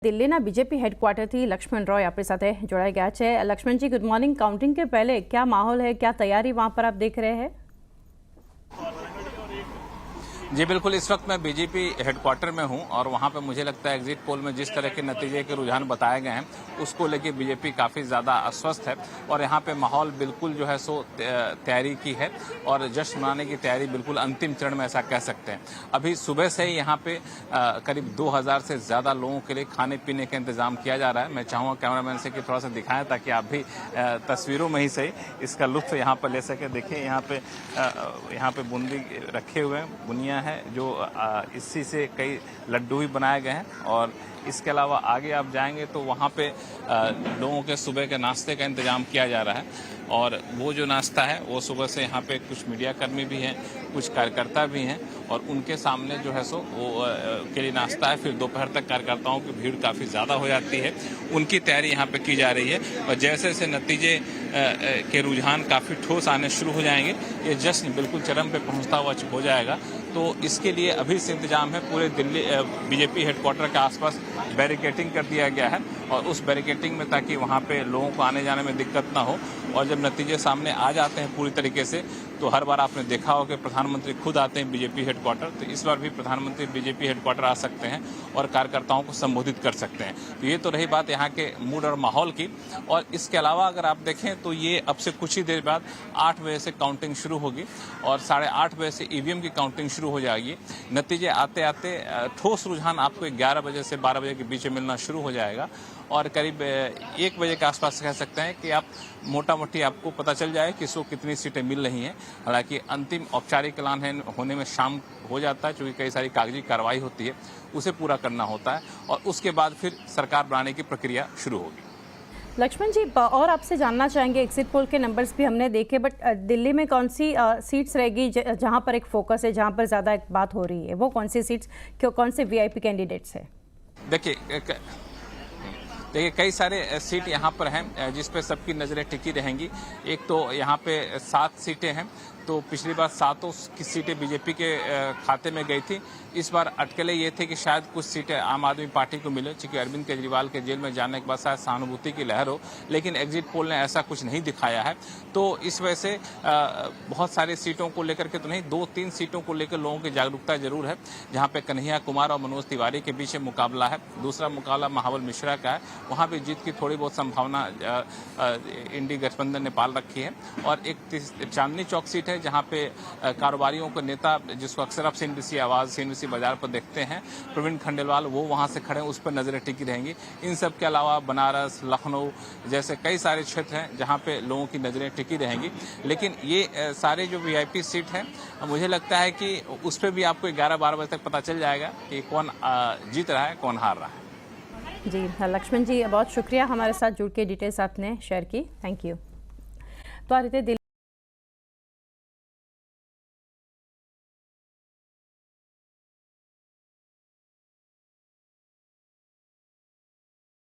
દિલ્હીના બીજેપી હેડક્વાર્ટરથી લક્ષ્મણ રॉय આપણી સાથે જોડાઈ ગયા છે। लक्ष्मण जी, गुड मॉर्निंग। काउंटिंग के पहले क्या माहौल है, क्या तैयारी वहां पर आप देख रहे हैं? जी बिल्कुल, इस वक्त मैं बीजेपी हेडक्वार्टर में हूं और वहां पे मुझे लगता है एग्जिट पोल में जिस तरह के नतीजे के रुझान बताए गए हैं उसको लेके बीजेपी काफी ज्यादा अस्वस्थ है और यहां पे माहौल बिल्कुल जो है सो तैयारी की है और जश्न मनाने की तैयारी बिल्कुल अंतिम चरण में ऐसा कह सकते हैं। अभी सुबह से ही यहाँ पे करीब 2000 से ज्यादा लोगों के लिए खाने पीने का इंतजाम किया जा रहा है। मैं चाहूंगा कैमरामैन से कि थोड़ा सा दिखाएं ताकि आप भी तस्वीरों में ही सही इसका लुत्फ यहाँ पर ले सके। देखिए यहाँ पे बूंदी रखे हुए हैं, बुनिया है जो इसी से कई लड्डू भी बनाए गए हैं और इसके अलावा आगे आप जाएंगे तो वहाँ पे लोगों के सुबह के नाश्ते का इंतजाम किया जा रहा है और वो जो नाश्ता है वो सुबह से यहाँ पे कुछ मीडिया कर्मी भी हैं, कुछ कार्यकर्ता भी हैं और उनके सामने जो है सो वो के लिए नाश्ता है। फिर दोपहर तक कार्यकर्ताओं की भीड़ काफ़ी ज़्यादा हो जाती है, उनकी तैयारी यहाँ पे की जा रही है और जैसे जैसे नतीजे के रुझान काफ़ी ठोस आने शुरू हो जाएंगे, ये जश्न बिल्कुल चरम पे पहुँचता हुआ हो जाएगा। तो इसके लिए अभी से इंतजाम है। पूरे दिल्ली बीजेपी हेडक्वार्टर के आसपास बैरिकेटिंग कर दिया गया है और उस बैरिकेटिंग में ताकि वहाँ पे लोगों को आने जाने में दिक्कत ना हो और जब नतीजे सामने आ जाते हैं पूरी तरीके से तो हर बार आपने देखा हो कि प्रधानमंत्री खुद आते हैं बीजेपी हेडक्वार्टर, तो इस बार भी प्रधानमंत्री बीजेपी हेडक्वार्टर आ सकते हैं और कार्यकर्ताओं को संबोधित कर सकते हैं। तो ये तो रही बात यहाँ के मूड और माहौल की। और इसके अलावा अगर आप देखें तो ये अब से कुछ ही देर बाद 8 बजे से काउंटिंग शुरू होगी और 8:30 बजे से ईवीएम की काउंटिंग शुरू हो जाएगी। नतीजे आते आते ठोस रुझान आपको 11 बजे से 12 बजे के बीच में मिलना शुरू हो जाएगा और करीब 1 बजे के आसपास कह सकते हैं कि आप मोटा मोटी आपको पता चल जाए कि इसको कितनी सीटें मिल रही हैं। हालांकि अंतिम औपचारिक ऐलान होने में शाम हो जाता है क्योंकि कई सारी कागजी कार्रवाई होती है, उसे पूरा करना होता है और उसके बाद फिर सरकार बनाने की प्रक्रिया शुरू होगी। लक्ष्मण जी, और आपसे जानना चाहेंगे, एग्जिट पोल के नंबर्स भी हमने देखे, बट दिल्ली में कौन सी सीट्स रहेगी जहां पर एक फोकस है, जहां पर ज़्यादा एक बात हो रही है, वो कौन सी सीट्स, कौन से वीआईपी कैंडिडेट्स है? देखिए कई सारे सीट यहाँ पर हैं जिस पे सबकी नज़रें टिकी रहेंगी। एक तो यहाँ पे 7 सीटें हैं, तो पिछली बार 7 की सीटें बीजेपी के खाते में गई थी। इस बार अटकलें ये थे कि शायद कुछ सीटें आम आदमी पार्टी को मिले क्योंकि अरविंद केजरीवाल के जेल में जाने के बाद शायद सहानुभूति की लहर हो, लेकिन एग्जिट पोल ने ऐसा कुछ नहीं दिखाया है। तो इस वजह से बहुत सारी सीटों को लेकर के तो नहीं, 2-3 सीटों को लेकर लोगों की जागरूकता जरूर है, जहाँ पे कन्हैया कुमार और मनोज तिवारी के बीच मुकाबला है। दूसरा मुकाबला महाबल मिश्रा का है, वहाँ भी जीत की थोड़ी बहुत संभावना इंडी गठबंधन ने पाल रखी है। और एक चांदनी चौक सीट है जहाँ पे कारोबारियों को नेता जिसको अक्सर आप सीएनबीसी आवाज सीएनबीसी बाजार पर देखते हैं, प्रवीण खंडेलवाल, वो वहां से खड़े हैं, उस पर नजरें टिकी रहेंगी। इन सब के अलावा बनारस, लखनऊ जैसे कई सारे क्षेत्र हैं जहां पे लोगों की नजरें टिकी रहेंगी। लेकिन ये सारे जो वीआईपी सीट हैं, मुझे लगता है कि उस पर भी आपको 11-12 बजे तक पता चल जाएगा कि कौन जीत रहा है, कौन हार रहा है। जी लक्ष्मण जी, बहुत शुक्रिया हमारे साथ जुड़ के डिटेल्स आपने शेयर की। Thank you. तो आ रही